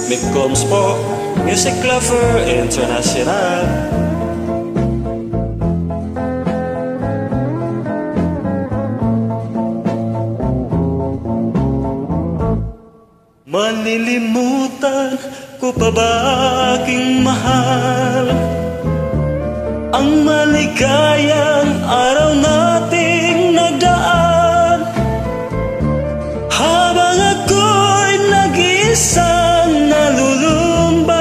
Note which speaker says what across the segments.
Speaker 1: Mick Combs po, Music Lover International. Malilimutan ko pa ba aking mahal ang maligayang araw nating nagdaan, habang ako'y nag-iisang nalulumbay,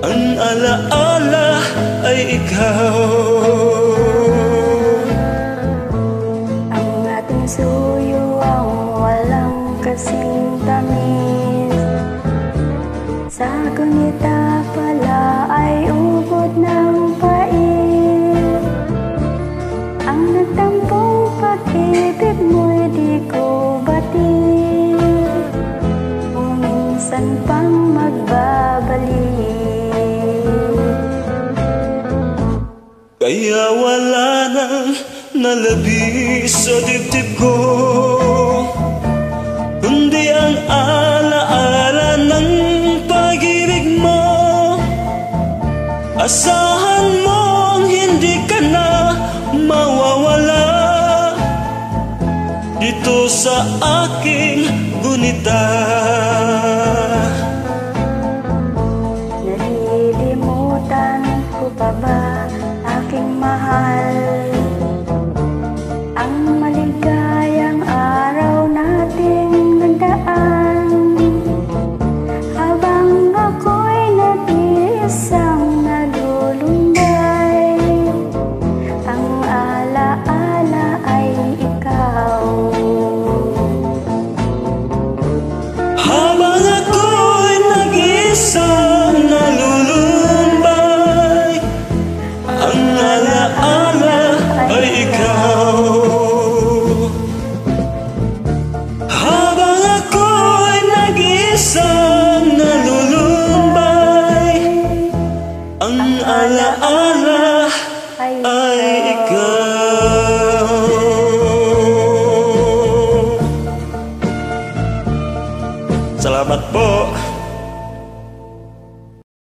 Speaker 1: ang alaala ay ikaw.
Speaker 2: Ang ating suyo ang walang kasing tamis, sa gunita pala ay ubod ng pait. Ang nagtampong pag-ibig mo'y di ko batid, kung minsan pang magbabalik.
Speaker 1: Kaya wala nang nalabis sa dibdib ko, kundi ang alaala ng pag-ibig mo. Asahan mong hindi ka na mawawala dito sa aking gunita.
Speaker 2: Nalilimutan ko pa ba aking mahal ang maligayang araw nating nagdaan, habang ako'y nag-iisang nalulumbay, ang alaala ay ikaw.
Speaker 1: Habang ako'y nag-iisang nalulumbay, ang alaala ay ikaw. Habang ako'y nag-iisang